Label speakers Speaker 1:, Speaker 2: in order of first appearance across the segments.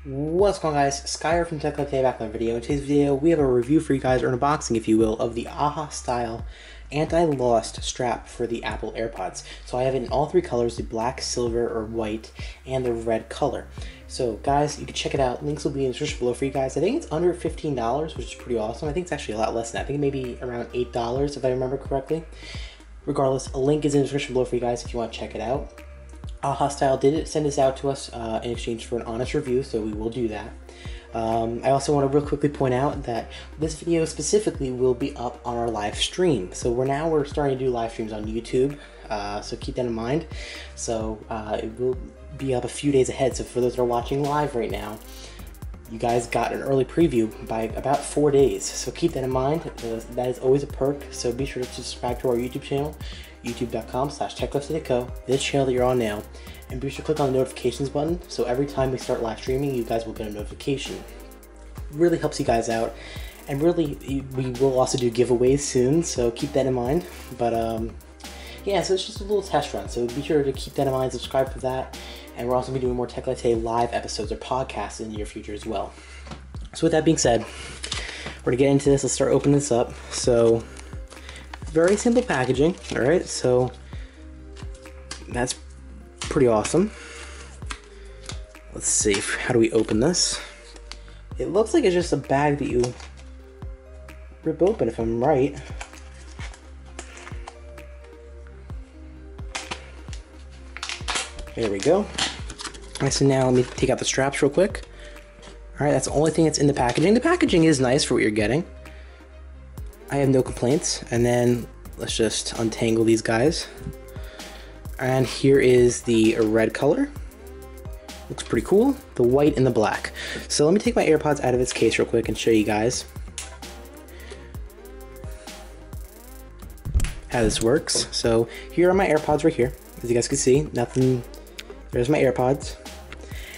Speaker 1: What's going on, guys? Skyr from Techlifetoday back on the video. In today's video, we have a review for you guys, or an unboxing if you will, of the AHA style anti-lost strap for the Apple AirPods. So I have it in all three colors, the black, silver, or white, and the red color. So guys, you can check it out. Links will be in the description below for you guys. I think it's under $15, which is pretty awesome. I think it's actually a lot less than that. I think maybe around $8 if I remember correctly. Regardless, a link is in the description below for you guys if you want to check it out. AHA Style did send this out to us in exchange for an honest review, so we will do that. I also want to real quickly point out that this video specifically will be up on our live stream. So we're starting to do live streams on YouTube, so keep that in mind. So it will be up a few days ahead. So for those that are watching live right now, you guys got an early preview by about 4 days. So keep that in mind. That is always a perk. So be sure to subscribe to our YouTube channel, youtube.com/techlifetodayco, this channel that you're on now, and be sure to click on the notifications button so every time we start live streaming you guys will get a notification. It really helps you guys out, and really we will also do giveaways soon, so keep that in mind. But yeah, so it's just a little test run, so be sure to keep that in mind, subscribe for that, and we're also going to be doing more Techlifetoday live episodes or podcasts in the near future as well. So with that being said, we're going to get into this. Let's start opening this up. So very simple packaging, alright, so that's pretty awesome. Let's see, how do we open this? It looks like it's just a bag that you rip open, if I'm right. There we go. Alright, so now let me take out the straps real quick. Alright, that's the only thing that's in the packaging. The packaging is nice for what you're getting. I have no complaints. And then let's just untangle these guys. And here is the red color. Looks pretty cool. The white and the black. So let me take my AirPods out of its case real quick and show you guys how this works. So here are my AirPods right here. As you guys can see, nothing. There's my AirPods.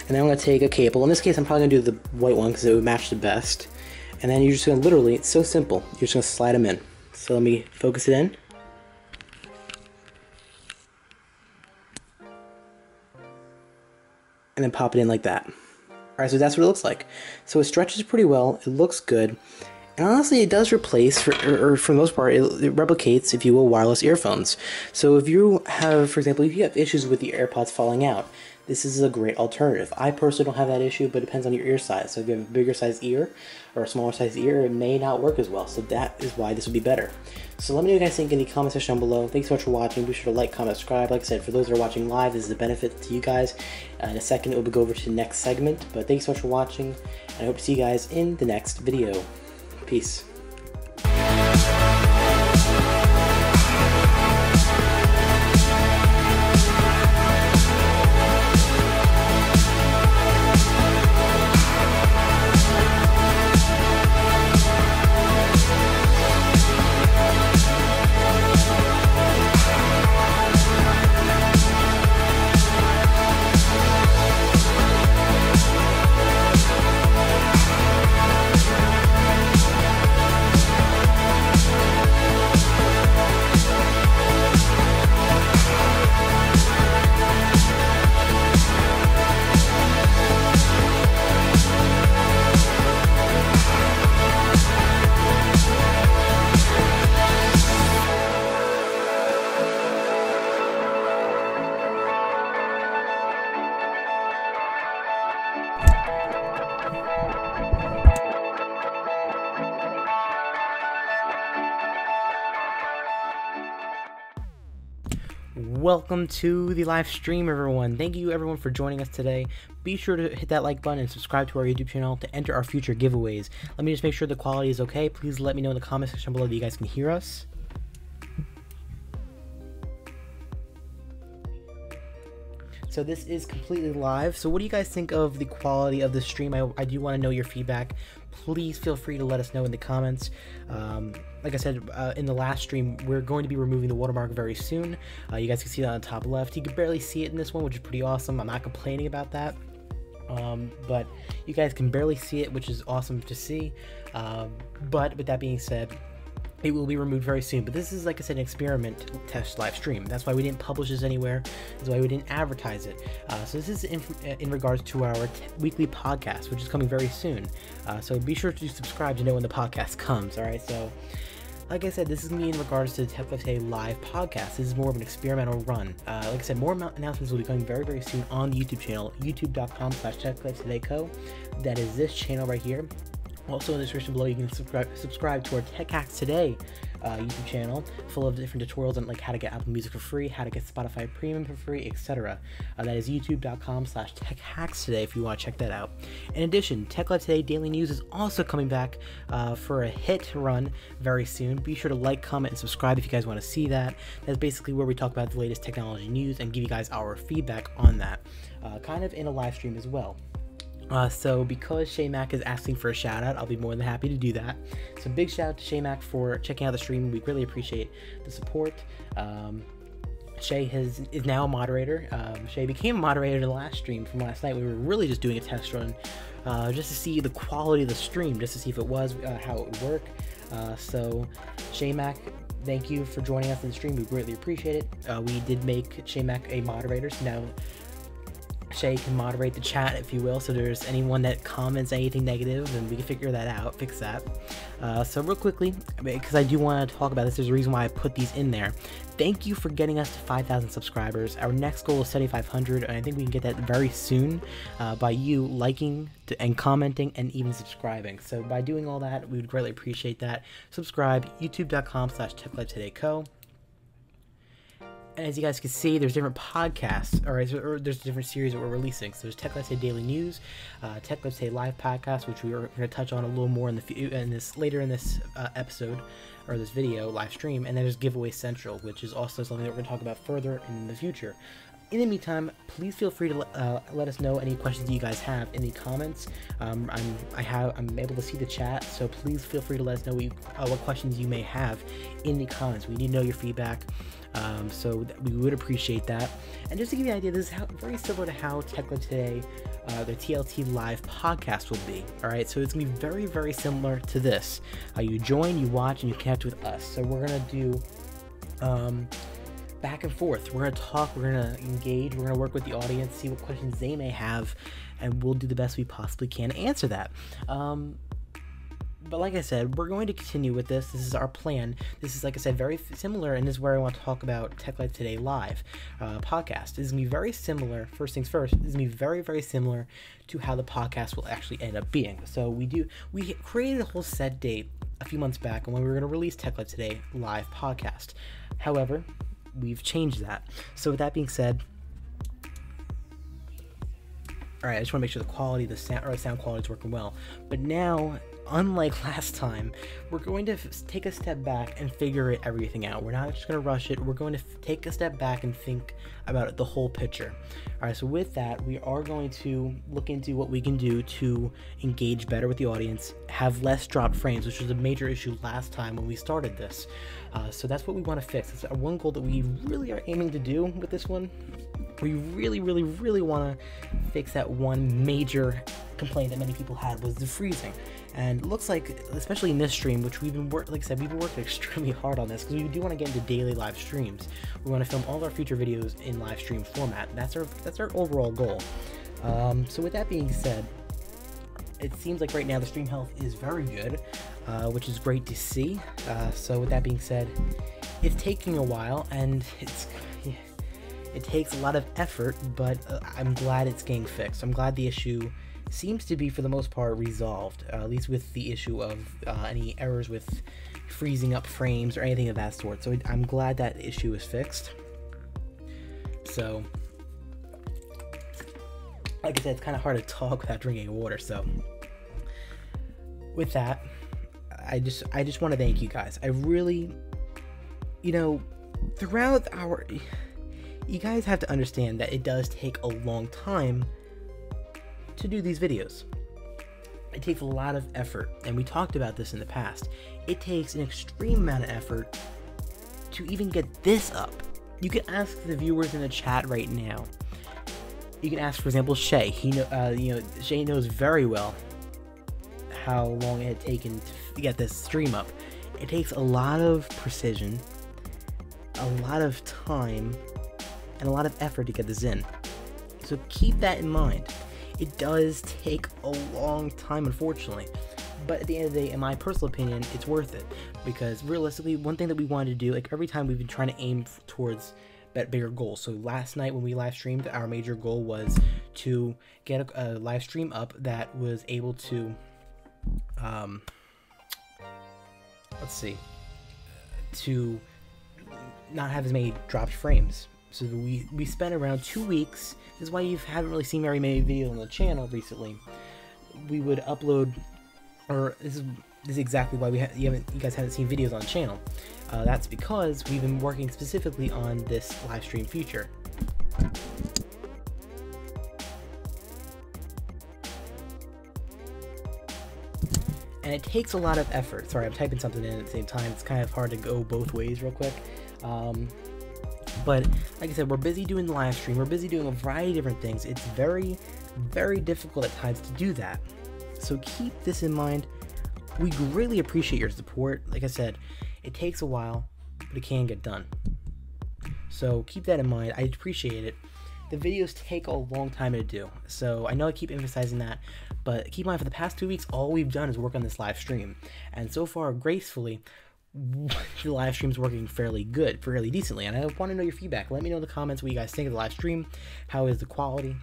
Speaker 1: And then I'm going to take a cable. In this case, I'm probably going to do the white one because it would match the best. And then you're just going to literally, it's so simple, you're just going to slide them in. So let me focus it in. And then pop it in like that. Alright, so that's what it looks like. So it stretches pretty well, it looks good. And honestly, it does replace, for the most part, it replicates, if you will, wireless earphones. So if you have, for example, if you have issues with the AirPods falling out, this is a great alternative. I personally don't have that issue, but it depends on your ear size. So if you have a bigger size ear or a smaller size ear, it may not work as well. So that is why this would be better. So let me know what you guys think in the comment section down below. Thanks so much for watching. Be sure to like, comment, subscribe. Like I said, for those that are watching live, this is a benefit to you guys. In a second, it will go over to the next segment. But thanks so much for watching, and I hope to see you guys in the next video. Peace. Welcome to the live stream, everyone. Thank you everyone for joining us today. Be sure to hit that like button and subscribe to our YouTube channel to enter our future giveaways. Let me just make sure the quality is okay. Please let me know in the comment section below that you guys can hear us. So this is completely live. So what do you guys think of the quality of the stream? I do want to know your feedback. Please feel free to let us know in the comments. Like I said in the last stream, we're going to be removing the watermark very soon. You guys can see that on the top left. You can barely see it in this one, which is pretty awesome. I'm not complaining about that. But you guys can barely see it, which is awesome to see. But with that being said, it will be removed very soon. But this is, like I said, an experiment test live stream. That's why we didn't publish this anywhere. That's why we didn't advertise it. So this is in regards to our weekly podcast, which is coming very soon. So be sure to subscribe to know when the podcast comes. All right. So, like I said, this is me in regards to the Techlifetoday live podcast. This is more of an experimental run. Like I said, more announcements will be coming very, very soon on the YouTube channel, youtube.com/techlifetodayco. That is this channel right here. Also in the description below, you can subscribe to our Tech Hacks Today YouTube channel, full of different tutorials on like how to get Apple Music for free, how to get Spotify Premium for free, etc. That is youtube.com/techhackstoday if you want to check that out. In addition, Techlifetoday Daily News is also coming back for a hit run very soon. Be sure to like, comment, and subscribe if you guys want to see that. That's basically where we talk about the latest technology news and give you guys our feedback on that, kind of in a live stream as well. So because Shay Mac is asking for a shout out, I'll be more than happy to do that. So big shout out to Shay Mac for checking out the stream. We really appreciate the support. Shay is now a moderator. Shay became a moderator in the last stream from last night. We were really just doing a test run just to see the quality of the stream, just to see if it was how it would work. So Shay Mac, thank you for joining us in the stream. We greatly appreciate it. We did make Shay Mac a moderator, so now Shay can moderate the chat, if you will, so there's anyone that comments anything negative, and we can figure that out, fix that. So real quickly, because I do want to talk about this, there's a reason why I put these in there. Thank you for getting us to 5,000 subscribers. Our next goal is 7,500, and I think we can get that very soon by you liking and commenting and even subscribing. So by doing all that, we would greatly appreciate that. Subscribe, youtube.com/techlifetodayco. And as you guys can see, there's different podcasts, or there's different series that we're releasing. So there's Techlifetoday Daily News, Techlifetoday Live Podcast, which we are going to touch on a little more later in this episode, or this video live stream. And then there's Giveaway Central, which is also something that we're going to talk about further in the future. In the meantime, please feel free to let us know any questions you guys have in the comments. I'm able to see the chat, so please feel free to let us know what questions you may have in the comments. We need to know your feedback, so we would appreciate that. And just to give you an idea, this is very similar to how Techlifetoday, the TLT live podcast will be. All right, so it's gonna be very, very similar to this. You join, you watch, and you connect with us. So we're gonna do back and forth. We're going to talk, we're going to engage, we're going to work with the audience, see what questions they may have, and we'll do the best we possibly can to answer that. But like I said, we're going to continue with this. This is our plan. This is, like I said, very similar, and this is where I want to talk about Techlifetoday Live podcast. This is going to be very similar. First things first, this is going to be very, very similar to how the podcast will actually end up being. So we created a whole set date a few months back on when we were going to release Techlifetoday Live podcast. However, we've changed that. So with that being said, all right, I just want to make sure the quality, the sound quality is working well. But now, unlike last time, we're going to take a step back and figure everything out. We're not just going to rush it. We're going to take a step back and think about the whole picture. All right, so with that, we are going to look into what we can do to engage better with the audience, have less dropped frames, which was a major issue last time when we started this. So that's what we want to fix. It's one goal that we really are aiming to do with this one. We really, really, really want to fix that one major complaint that many people had, was the freezing. And it looks like, especially in this stream, which we've been working extremely hard on this, because we do want to get into daily live streams. We want to film all of our future videos in live stream format. That's our overall goal. So with that being said, it seems like right now the stream health is very good, which is great to see. So with that being said, it's taking a while, and it takes a lot of effort, but I'm glad it's getting fixed. I'm glad the issue seems to be, for the most part, resolved, at least with the issue of any errors with freezing up frames or anything of that sort. So I'm glad that issue is fixed. So, like I said, it's kind of hard to talk without drinking water. So, with that, I just want to thank you guys. I really, throughout you guys have to understand that it does take a long time to do these videos. It takes a lot of effort, and we talked about this in the past. It takes an extreme amount of effort to even get this up. You can ask the viewers in the chat right now. You can ask, for example, Shay. Shay knows very well how long it had taken to get this stream up. It takes a lot of precision, a lot of time, and a lot of effort to get this in. So keep that in mind. It does take a long time, unfortunately. But at the end of the day, in my personal opinion, it's worth it. Because realistically, one thing that we wanted to do, like every time we've been trying to aim towards bigger goals. So last night when we live streamed, our major goal was to get a live stream up that was able to, to not have as many dropped frames. So we spent around 2 weeks. This is why you haven't really seen very many videos on the channel recently. We would upload, or this is exactly why you guys haven't seen videos on the channel. That's because we've been working specifically on this live stream feature. And it takes a lot of effort. Sorry, I'm typing something in at the same time. It's kind of hard to go both ways real quick. But like I said, we're busy doing the live stream. We're busy doing a variety of different things. It's very, very difficult at times to do that. So keep this in mind. We greatly appreciate your support. Like I said, it takes a while, but it can get done. So keep that in mind. I appreciate it. The videos take a long time to do. So I know I keep emphasizing that, but keep in mind for the past 2 weeks, all we've done is work on this live stream. And so far, gracefully, the live stream's working fairly good, fairly decently. And I want to know your feedback. Let me know in the comments what you guys think of the live stream. How is the quality?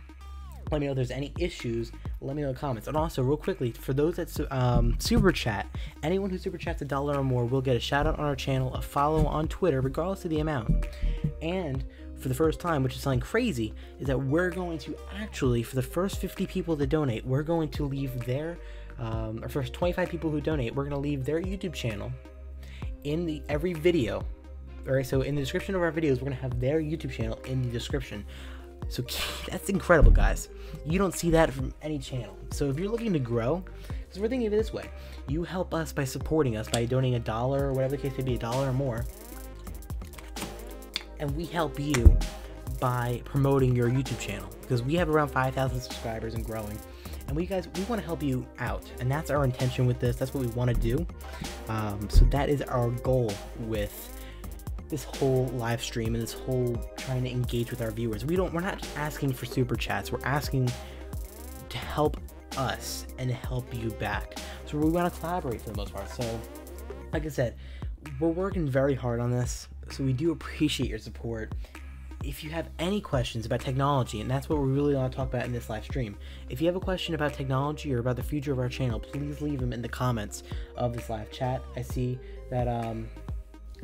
Speaker 1: Let me know if there's any issues. Let me know in the comments. And also, real quickly, for those that super chat, anyone who super chats $1 or more will get a shout out on our channel, a follow on Twitter, regardless of the amount. And for the first time, which is something crazy, is that we're going to actually, for the first 50 people that donate, we're going to leave their, or first 25 people who donate, we're going to leave their YouTube channel in every video. Alright, so in the description of our videos, we're going to have their YouTube channel in the description. So that's incredible, guys. You don't see that from any channel. So if you're looking to grow, because we're thinking of it this way, you help us by supporting us by donating $1 or whatever the case may be, $1 or more, and we help you by promoting your YouTube channel, because we have around 5,000 subscribers and growing, and we want to help you out, and that's our intention with this. That's what we want to do. So that is our goal with this whole live stream and this whole trying to engage with our viewers. We're not just asking for super chats. We're asking to help us and help you back. So we want to collaborate for the most part. So like I said, we're working very hard on this. So we do appreciate your support. If you have any questions about technology, and that's what we really want to talk about in this live stream, if you have a question about technology or about the future of our channel, please leave them in the comments of this live chat. I see that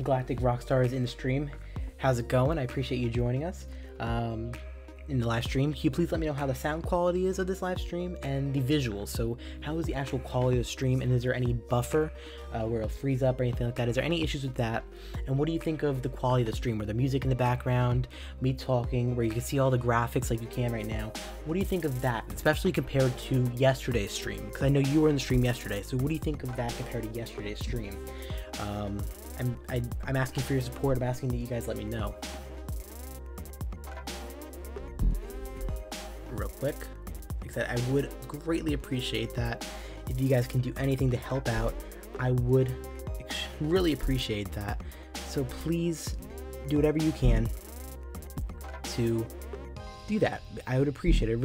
Speaker 1: Galactic Rockstar is in the stream. How's it going? I appreciate you joining us in the live stream. Can you please let me know how the sound quality is of this live stream and the visuals? So how is the actual quality of the stream, and is there any buffer where it'll freeze up or anything like that? Is there any issues with that? And what do you think of the quality of the stream, where the music in the background, me talking, where you can see all the graphics like you can right now? What do you think of that, especially compared to yesterday's stream? Because I know you were in the stream yesterday, so what do you think of that compared to yesterday's stream? I'm asking for your support. I'm asking that you guys let me know. Real quick, like I said, I would greatly appreciate that. If you guys can do anything to help out, I would really appreciate that. So please do whatever you can to do that. I would appreciate it. I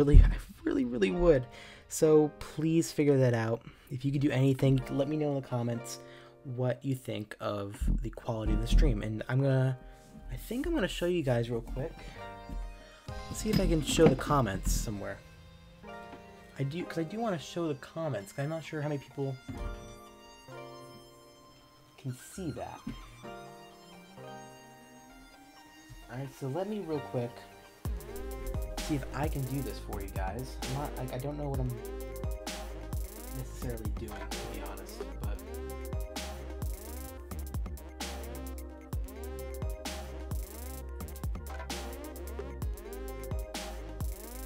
Speaker 1: really would. So please figure that out. If you could do anything, let me know in the comments what you think of the quality of the stream. And I think I'm gonna show you guys real quick. Let's see if I can show the comments somewhere. Because I do want to show the comments, because I'm not sure how many people can see that. Alright, so let me real quick see if I can do this for you guys. I don't know what I'm necessarily doing, to be honest, but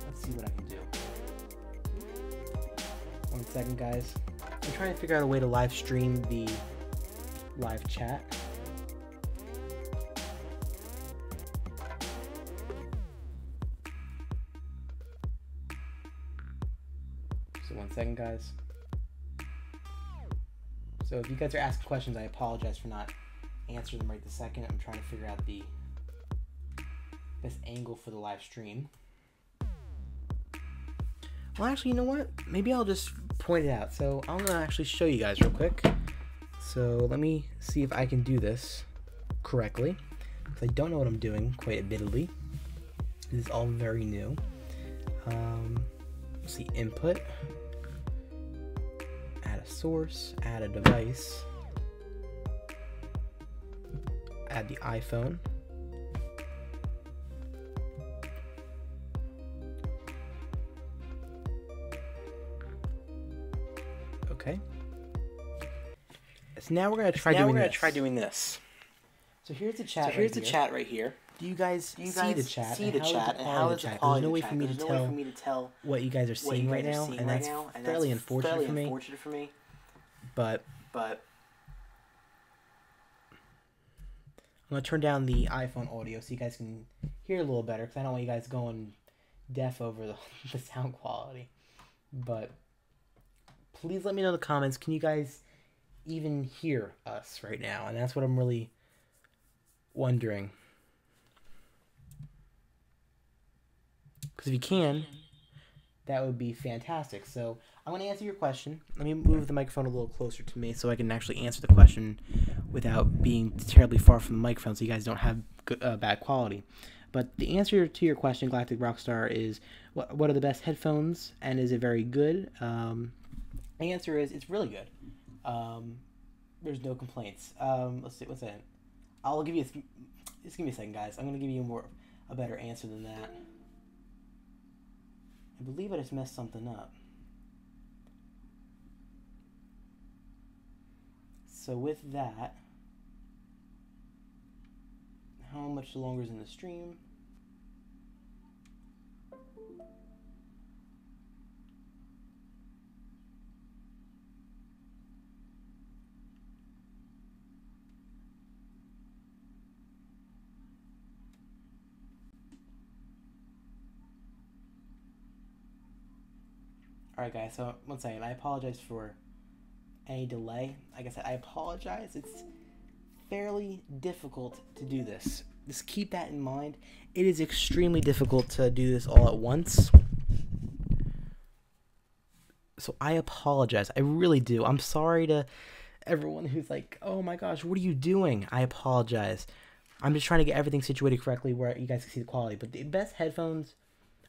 Speaker 1: let's see what I can do. 1 second, guys. I'm trying to figure out a way to live stream the live chat. So 1 second, guys. So if you guys are asking questions, I apologize for not answering them right this second. I'm trying to figure out the best angle for the live stream. Well, actually, you know what? Maybe I'll just point it out. So I'm gonna actually show you guys real quick. So let me see if I can do this correctly, because I don't know what I'm doing, quite admittedly. This is all very new. Let's see, input, add a source, add a device, add the iPhone. Okay. So now we're gonna try doing this. So here's the chat. Chat right here. Do you guys see the chat? And how is the quality? There's no way for me to tell what you guys are seeing right now, and that's fairly unfortunate for me. But I'm gonna turn down the iPhone audio so you guys can hear a little better, because I don't want you guys going deaf over the sound quality. But please let me know in the comments, can you guys even hear us right now? And that's what I'm really wondering. Because if you can, that would be fantastic. So I'm going to answer your question. Let me move the microphone a little closer to me so I can actually answer the question without being terribly far from the microphone, so you guys don't have bad quality. But the answer to your question, Galactic Rockstar, is what are the best headphones, and is it very good? The answer is it's really good. There's no complaints. Let's see, what's that? I'll give you just give me a second, guys. I'm going to give you a better answer than that. I believe I just messed something up. So with that, how much longer is in the stream? Alright guys, so one second, I apologize for any delay. Like I said, I apologize. It's fairly difficult to do this. Just keep that in mind. It is extremely difficult to do this all at once. So I apologize. I really do. I'm sorry to everyone who's like, oh my gosh, what are you doing? I apologize. I'm just trying to get everything situated correctly where you guys can see the quality. But the best headphones,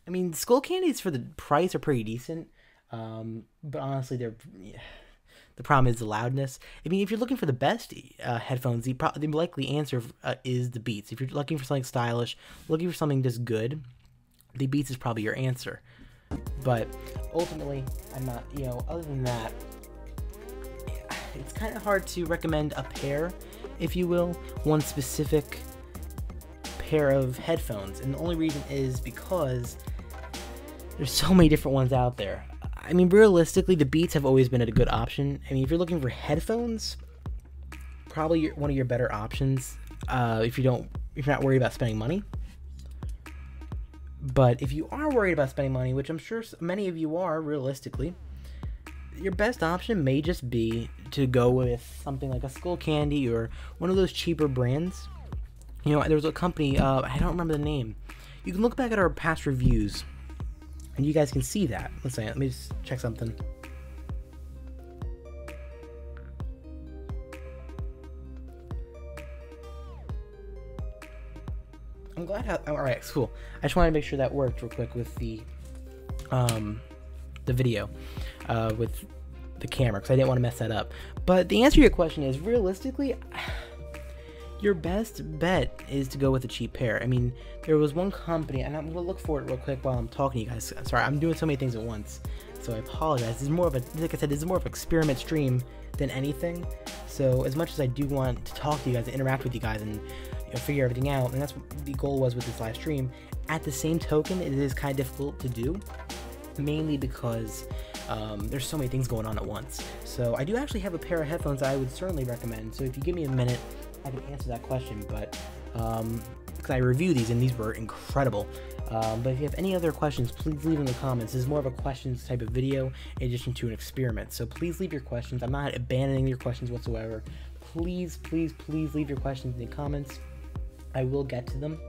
Speaker 1: I mean, Skull Candies for the price are pretty decent. But honestly, the problem is the loudness. I mean, if you're looking for the best headphones, the likely answer is the Beats. If you're looking for something stylish, looking for something just good, the Beats is probably your answer. But ultimately, I'm not, other than that, it's kind of hard to recommend a pair, if you will, one specific pair of headphones. And the only reason is because there's so many different ones out there. I mean, realistically, the Beats have always been a good option. I mean, if you're looking for headphones, probably one of your better options. If you're not worried about spending money. But if you are worried about spending money, which I'm sure many of you are, realistically, your best option may just be to go with something like a Skull Candy or one of those cheaper brands. There was a company, I don't remember the name. You can look back at our past reviews, and you guys can see that. Let me just check something. I'm glad how. All right, cool. I just wanted to make sure that worked real quick with the video, with the camera, because I didn't want to mess that up. But the answer to your question is, realistically, your best bet is to go with a cheap pair. I mean, there was one company, and I'm going to look for it real quick while I'm talking to you guys. Sorry, I'm doing so many things at once, so I apologize. This is more of a, like I said, this is more of an experiment stream than anything. So as much as I do want to talk to you guys and interact with you guys and figure everything out, and that's what the goal was with this live stream, at the same token, it is kind of difficult to do, mainly because there's so many things going on at once. So I do actually have a pair of headphones I would certainly recommend. So if you give me a minute, I can answer that question. But because I reviewed these and these were incredible. But if you have any other questions, please leave in the comments. This is more of a questions type of video in addition to an experiment. So please leave your questions. I'm not abandoning your questions whatsoever. Please, please, please leave your questions in the comments. I will get to them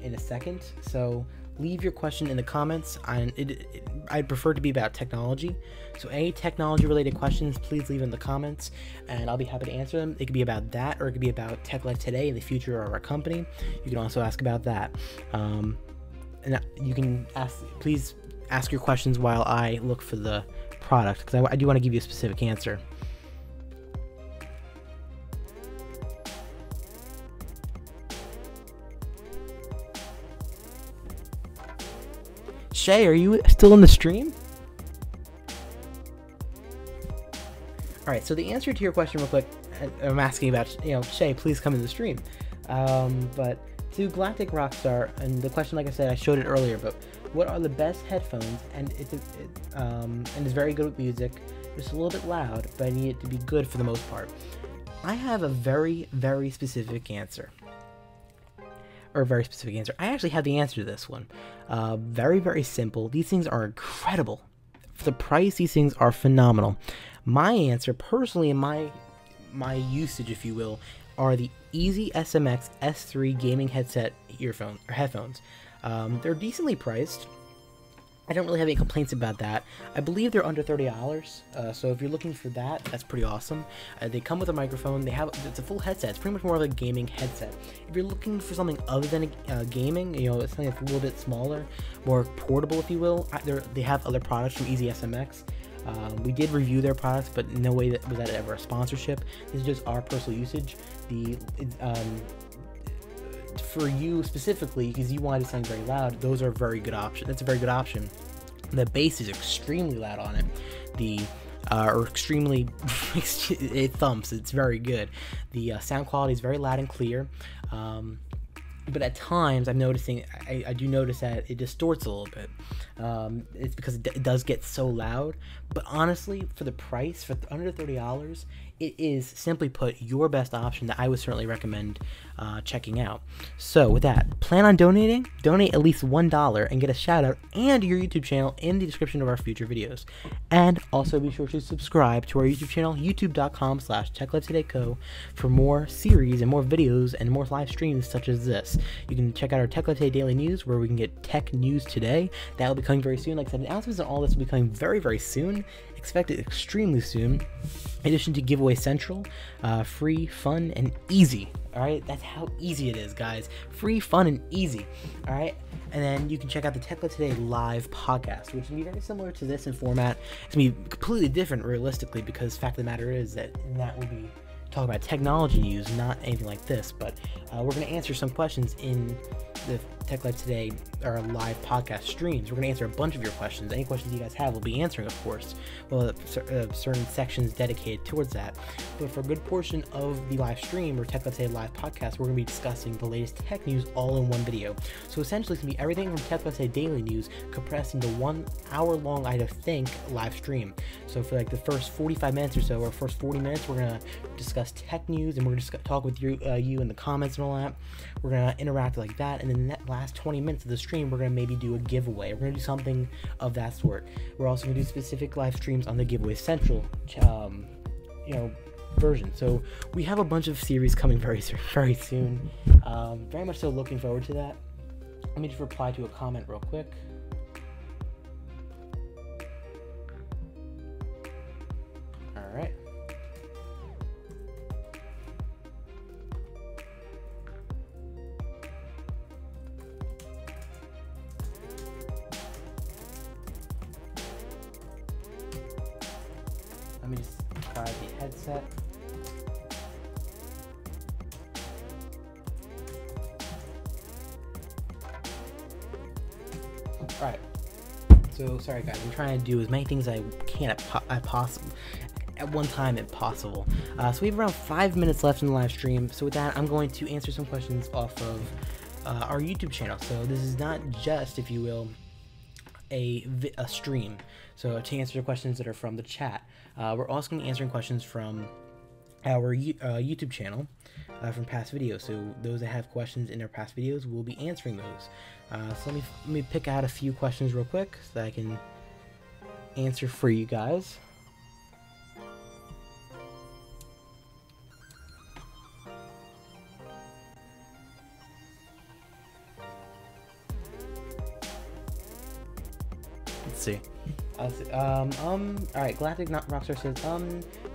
Speaker 1: in a second. So leave your question in the comments. I'd prefer to be about technology. So any technology related questions, please leave in the comments and I'll be happy to answer them. It could be about that, or it could be about Tech Life Today and the future of our company. You can also ask about that. And you can please ask your questions while I look for the product, because I do want to give you a specific answer. Shay, are you still in the stream? Alright, so the answer to your question real quick, I'm asking about, Shay, please come in the stream. But to Galactic Rockstar, and the question, like I said, I showed it earlier, but what are the best headphones? And it's very good with music, just a little bit loud, but I need it to be good for the most part. I have a very, very specific answer. I actually have the answer to this one. Very, very simple. These things are incredible. For the price, these things are phenomenal. My answer, personally, in my usage, if you will, are the Easy SMX S3 gaming headset headphones. They're decently priced. I don't really have any complaints about that. I believe they're under $30, so if you're looking for that, that's pretty awesome. They come with a microphone. It's a full headset. It's pretty much more of a gaming headset. If you're looking for something other than gaming, it's something that's a little bit smaller, more portable, if you will, they have other products from Easy SMX. We did review their products, but in no way was that ever a sponsorship. This is just our personal usage. For you specifically, because you wanted something very loud, those are a very good option. That's a very good option. The bass is extremely loud on it. Or extremely, it thumps. It's very good. The sound quality is very loud and clear. But at times, I do notice that it distorts a little bit. It's because it does get so loud. But honestly, for the price, for under $30, it is, simply put, your best option that I would certainly recommend checking out. So with that, plan on donating. Donate at least $1 and get a shout out and your YouTube channel in the description of our future videos. And also be sure to subscribe to our YouTube channel, youtube.com/techlifetodayco, for more series and more videos and more live streams such as this. You can check out our Tech Life Today daily news, where we can get tech news today. That will be coming very soon. Like I said, announcements and all this will be coming very, very soon. Expect it extremely soon. In addition to Giveaway Central, free, fun, and easy. Alright, that's how easy it is, guys. Free, fun, and easy. Alright, and then you can check out the Tech Life Today live podcast, which will be very similar to this in format. It's going to be completely different, realistically, because the fact of the matter is that will be talk about technology news, not anything like this. But we're going to answer some questions in the Tech Life Today, our live podcast streams. We're going to answer a bunch of your questions. Any questions you guys have, we'll be answering, of course. We'll have certain sections dedicated towards that. But for a good portion of the live stream or Tech Life Today live podcast, we're going to be discussing the latest tech news all in one video. So essentially, it's going to be everything from Tech Life Today daily news compressed into 1 hour long, I think, live stream. So for like the first 45 minutes or so, or first 40 minutes, we're going to discuss tech news, and we're going to talk with you in the comments and all that. We're going to interact like that, and then in that last 20 minutes of the stream, we're going to maybe do a giveaway. We're going to do something of that sort. We're also going to do specific live streams on the Giveaway Central version. So we have a bunch of series coming very soon. Very much so looking forward to that. Let me just reply to a comment real quick. Alright. Let me just try the headset. Alright. So, sorry guys, I'm trying to do as many things as I can at one time if possible. So we have around 5 minutes left in the live stream. So with that, I'm going to answer some questions off of our YouTube channel. So this is not just, if you will, a stream. So to answer the questions that are from the chat, we're also going to be answering questions from our YouTube channel from past videos. So those that have questions in their past videos, we'll be answering those. So let me pick out a few questions real quick so that I can answer for you guys. Let's see. Alright, Galactic Rockstar says,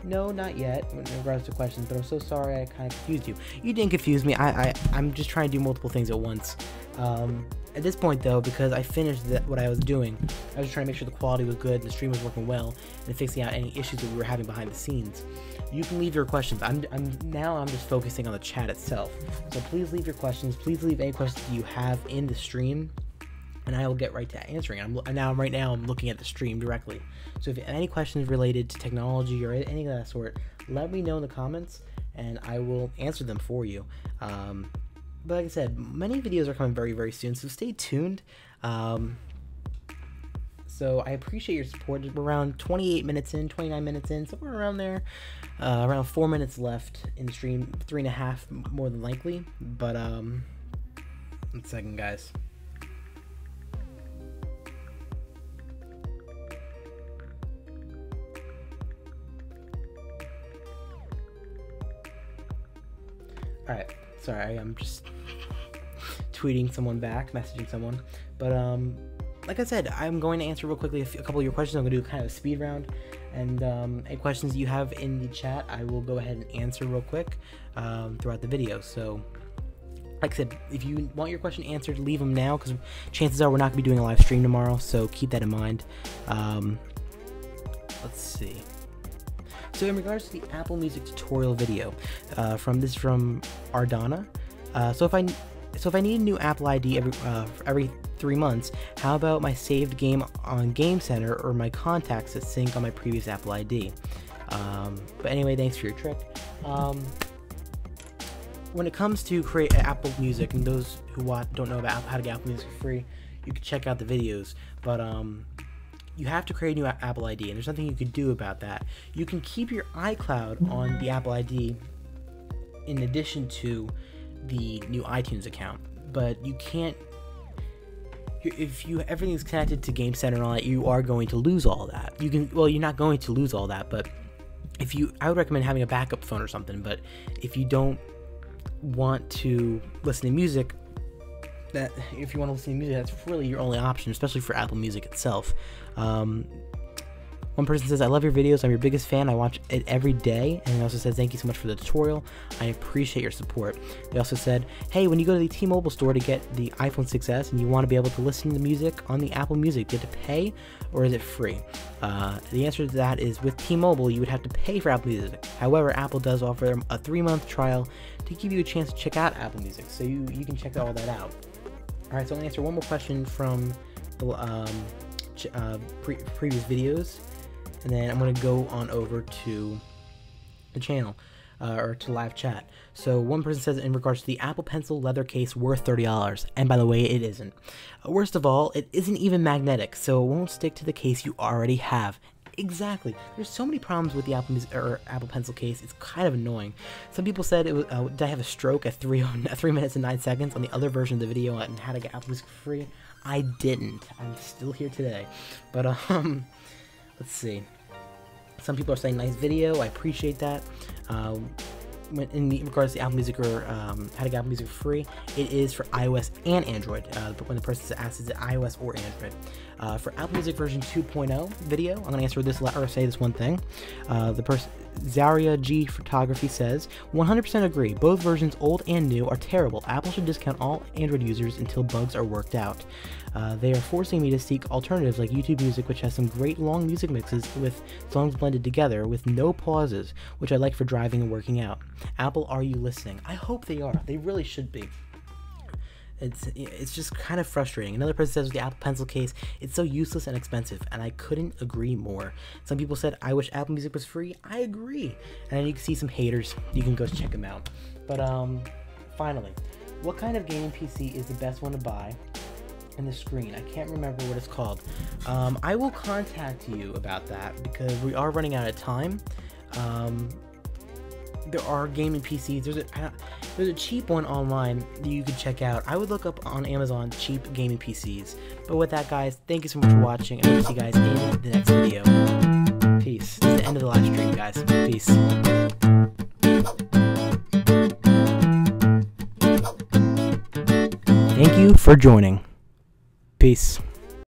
Speaker 1: no, not yet, in regards to questions, but I'm so sorry I kind of confused you. You didn't confuse me, I'm just trying to do multiple things at once. At this point, though, because I finished what I was doing, I was just trying to make sure the quality was good, the stream was working well, and fixing out any issues that we were having behind the scenes. You can leave your questions. I'm just focusing on the chat itself. So please leave your questions. Please leave any questions you have in the stream, and I will get right to answering. Right now I'm looking at the stream directly. So if you have any questions related to technology or anything of that sort, let me know in the comments, and I will answer them for you. But like I said, many videos are coming very, very soon, so stay tuned. So I appreciate your support. We're around 28 minutes in, 29 minutes in, somewhere around there. Around 4 minutes left in the stream, 3.5 more than likely. But, 1 second, guys. Alright, sorry, I'm just tweeting someone back, messaging someone. But, like I said, I'm going to answer real quickly a couple of your questions. I'm going to do kind of a speed round. And any questions you have in the chat, I will go ahead and answer real quick throughout the video. So, like I said, if you want your question answered, leave them now, because chances are we're not going to be doing a live stream tomorrow. So keep that in mind. Let's see. So in regards to the Apple Music tutorial video, from Ardana. So if I need a new Apple ID every 3 months, how about my saved game on Game Center or my contacts that sync on my previous Apple ID? But anyway, thanks for your trick. When it comes to create Apple Music, and those who don't know about how to get Apple Music for free, you can check out the videos. But you have to create a new Apple ID, and there's nothing you can do about that. You can keep your iCloud on the Apple ID in addition to the new iTunes account, but you can't. If everything's connected to Game Center and all that, you are going to lose all that. You're not going to lose all that, but I would recommend having a backup phone or something. But if you don't want to listen to music, that's really your only option, especially for Apple Music itself. One person says, I love your videos, I'm your biggest fan, I watch it every day. And they also said, thank you so much for the tutorial, I appreciate your support. They also said, hey, when you go to the T-Mobile store to get the iPhone 6s and you want to be able to listen to music on the Apple Music, do you have to pay or is it free? The answer to that is, with T-Mobile you would have to pay for Apple Music. However, Apple does offer a 3-month trial to give you a chance to check out Apple Music, so you can check all that out. Alright, so I'm going to answer one more question from the previous videos, and then I'm going to go on over to the channel, or to live chat. So one person says, in regards to the Apple Pencil leather case worth $30, and by the way, it isn't. Worst of all, it isn't even magnetic, so it won't stick to the case you already have. Exactly. There's so many problems with the Apple Pencil case. It's kind of annoying. Some people said, did I have a stroke at 3 minutes and 9 seconds on the other version of the video and how to get Apple Music for free? I didn't. I'm still here today. But let's see. Some people are saying nice video. I appreciate that. In regards to Apple Music or how to get Apple Music for free, it is for iOS and Android. When the person asks, is it iOS or Android? For Apple Music version 2.0 video, I'm going to answer this or say this one thing. The person, Zaria G Photography, says, 100% agree. Both versions, old and new, are terrible. Apple should discount all Android users until bugs are worked out. They are forcing me to seek alternatives like YouTube Music, which has some great long music mixes with songs blended together with no pauses, which I like for driving and working out. Apple, are you listening? I hope they are. They really should be. It's just kind of frustrating. Another person says, with the Apple Pencil case, it's so useless and expensive, and I couldn't agree more. Some people said, I wish Apple Music was free. I agree. And then you can see some haters. You can go check them out. But finally, what kind of gaming PC is the best one to buy? And the screen, I can't remember what it's called. I will contact you about that because we are running out of time. there are gaming PCs. There's a cheap one online that you can check out. I would look up on Amazon cheap gaming PCs. But with that, guys, thank you so much for watching. I will see you guys in the next video. Peace. This is the end of the live stream, guys. Peace. Thank you for joining. Peace.